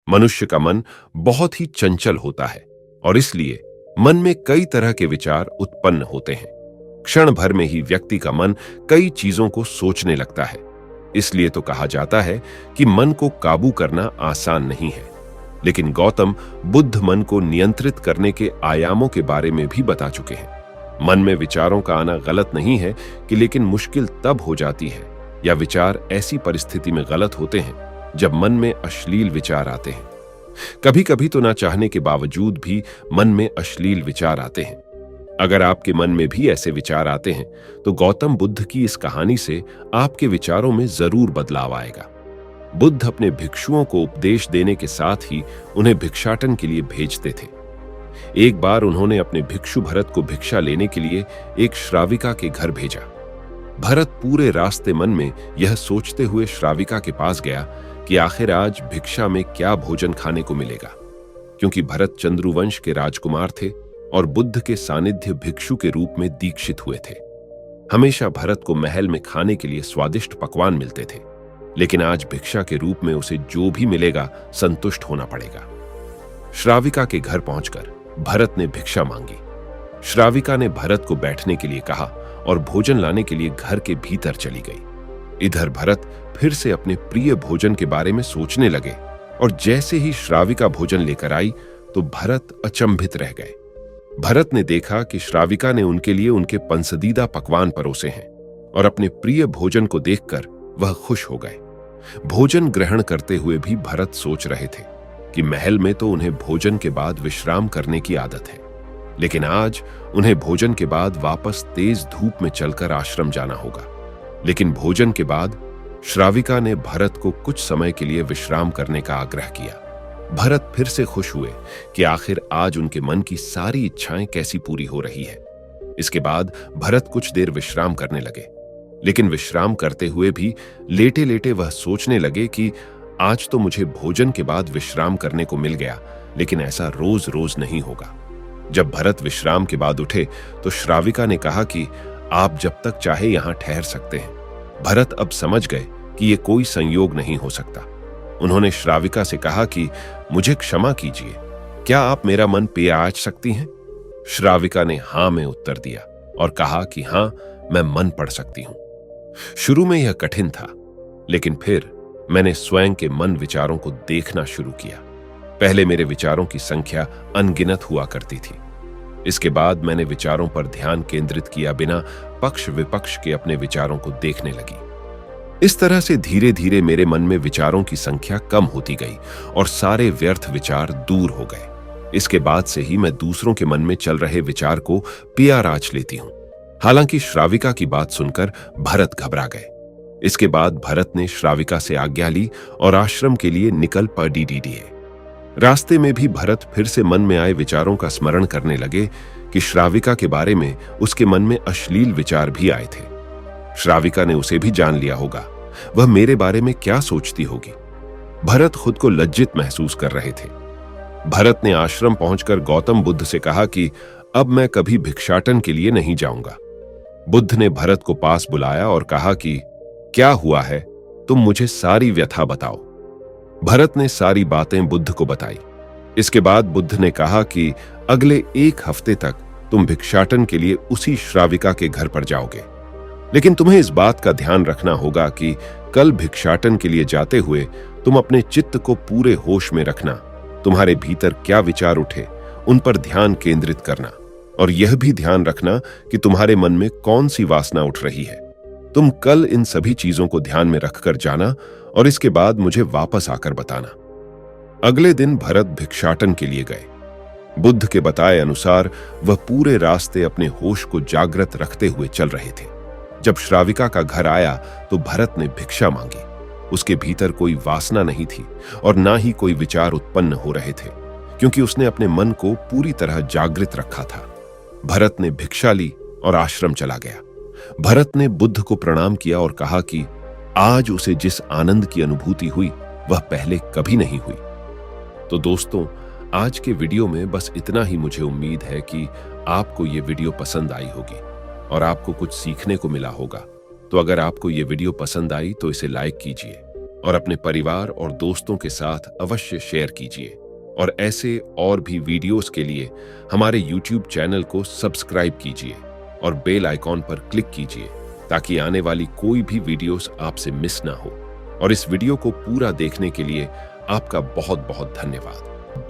मनुष्य का मन बहुत ही चंचल होता है और इसलिए मन में कई तरह के विचार उत्पन्न होते हैं। क्षण भर में ही व्यक्ति का मन कई चीजों को सोचने लगता है। इसलिए तो कहा जाता है कि मन को काबू करना आसान नहीं है। लेकिन गौतम बुद्ध मन को नियंत्रित करने के आयामों के बारे में भी बता चुके हैं। मन में विचारों का आना गलत नहीं है कि लेकिन मुश्किल तब हो जाती है या विचार ऐसी परिस्थिति में गलत होते हैं जब मन में अश्लील विचार आते हैं। कभी कभी तो ना चाहने के बावजूद भी मन में अश्लील विचार आते हैं। अगर आपके मन में भी ऐसे विचार आते हैं तो गौतम बुद्ध की इस कहानी से आपके विचारों में जरूर बदलाव आएगा। बुद्ध अपने भिक्षुओं को उपदेश देने के साथ ही उन्हें भिक्षाटन के लिए भेजते थे। एक बार उन्होंने अपने भिक्षु भरत को भिक्षा लेने के लिए एक श्राविका के घर भेजा। भरत पूरे रास्ते मन में यह सोचते हुए श्राविका के पास गया कि आखिर आज भिक्षा में क्या भोजन खाने को मिलेगा, क्योंकि भरत चंद्रुवंश के राजकुमार थे और बुद्ध के सानिध्य भिक्षु के रूप में दीक्षित हुए थे। हमेशा भरत को महल में खाने के लिए स्वादिष्ट पकवान मिलते थे, लेकिन आज भिक्षा के रूप में उसे जो भी मिलेगा संतुष्ट होना पड़ेगा। श्राविका के घर पहुंचकर भरत ने भिक्षा मांगी। श्राविका ने भरत को बैठने के लिए कहा और भोजन लाने के लिए घर के भीतर चली गई। इधर भरत फिर से अपने प्रिय भोजन के बारे में सोचने लगे और जैसे ही श्राविका भोजन लेकर आई तो भरत अचंभित रह गए। भरत ने देखा कि श्राविका ने उनके लिए उनके पसंदीदा पकवान परोसे हैं और अपने प्रिय भोजन को देखकर वह खुश हो गए। भोजन ग्रहण करते हुए भी भरत सोच रहे थे कि महल में तो उन्हें भोजन के बाद विश्राम करने की आदत है, लेकिन आज उन्हें भोजन के बाद वापस तेज धूप में चलकर आश्रम जाना होगा। लेकिन भोजन के बाद श्राविका ने भरत को कुछ समय के लिए विश्राम करने का आग्रह किया। भरत फिर से खुश हुए कि आखिर आज उनके मन की सारी इच्छाएं कैसी पूरी हो रही है। इसके बाद भरत कुछ देर विश्राम करने लगे, लेकिन विश्राम करते हुए भी लेटे लेटे वह सोचने लगे कि आज तो मुझे भोजन के बाद विश्राम करने को मिल गया, लेकिन ऐसा रोज रोज नहीं होगा। जब भरत विश्राम के बाद उठे तो श्राविका ने कहा कि आप जब तक चाहे यहां ठहर सकते हैं। भरत अब समझ गए कि ये कोई संयोग नहीं हो सकता। उन्होंने श्राविका से कहा कि मुझे क्षमा कीजिए, क्या आप मेरा मन पे आच सकती हैं? श्राविका ने हाँ में उत्तर दिया और कहा कि हाँ, मैं मन पढ़ सकती हूं। शुरू में यह कठिन था, लेकिन फिर मैंने स्वयं के मन विचारों को देखना शुरू किया। पहले मेरे विचारों की संख्या अनगिनत हुआ करती थी। इसके बाद मैंने विचारों पर ध्यान केंद्रित किया बिना पक्ष विपक्ष के अपने विचारों को देखने लगी। इस तरह से धीरे धीरे मेरे मन में विचारों की संख्या कम होती गई और सारे व्यर्थ विचार दूर हो गए। इसके बाद से ही मैं दूसरों के मन में चल रहे विचार को पिया राच लेती हूं। हालांकि श्राविका की बात सुनकर भरत घबरा गए। इसके बाद भरत ने श्राविका से आज्ञा ली और आश्रम के लिए निकल पड़ी। रास्ते में भी भरत फिर से मन में आए विचारों का स्मरण करने लगे कि श्राविका के बारे में उसके मन में अश्लील विचार भी आए थे। श्राविका ने उसे भी जान लिया होगा, वह मेरे बारे में क्या सोचती होगी। भरत खुद को लज्जित महसूस कर रहे थे। भरत ने आश्रम पहुंचकर गौतम बुद्ध से कहा कि अब मैं कभी भिक्षाटन के लिए नहीं जाऊंगा। बुद्ध ने भरत को पास बुलाया और कहा कि क्या हुआ है, तुम मुझे सारी व्यथा बताओ। भरत ने सारी बातें बुद्ध को बताई। इसके बाद बुद्ध ने कहा कि अगले 1 हफ्ते तक तुम भिक्षाटन के लिए उसी श्राविका के घर पर जाओगे, लेकिन तुम्हें इस बात का ध्यान रखना होगा कि कल भिक्षाटन के लिए जाते हुए तुम अपने चित्त को पूरे होश में रखना। तुम्हारे भीतर क्या विचार उठे उन पर ध्यान केंद्रित करना और यह भी ध्यान रखना कि तुम्हारे मन में कौन सी वासना उठ रही है। तुम कल इन सभी चीजों को ध्यान में रखकर जाना और इसके बाद मुझे वापस आकर बताना। अगले दिन भरत भिक्षाटन के लिए गए। बुद्ध के बताए अनुसार वह पूरे रास्ते अपने होश को जागृत रखते हुए चल रहे थे। जब श्राविका का घर आया तो भरत ने भिक्षा मांगी। उसके भीतर कोई वासना नहीं थी और ना ही कोई विचार उत्पन्न हो रहे थे, क्योंकि उसने अपने मन को पूरी तरह जागृत रखा था। भरत ने भिक्षा ली और आश्रम चला गया। भरत ने बुद्ध को प्रणाम किया और कहा कि आज उसे जिस आनंद की अनुभूति हुई वह पहले कभी नहीं हुई। तो दोस्तों, आज के वीडियो में बस इतना ही। मुझे उम्मीद है कि आपको ये वीडियो पसंद आई होगी और आपको कुछ सीखने को मिला होगा। तो अगर आपको ये वीडियो पसंद आई तो इसे लाइक कीजिए और अपने परिवार और दोस्तों के साथ अवश्य शेयर कीजिए। और ऐसे और भी वीडियोस के लिए हमारे YouTube चैनल को सब्सक्राइब कीजिए और बेल आइकॉन पर क्लिक कीजिए ताकि आने वाली कोई भी वीडियोस आपसे मिस ना हो। और इस वीडियो को पूरा देखने के लिए आपका बहुत बहुत धन्यवाद।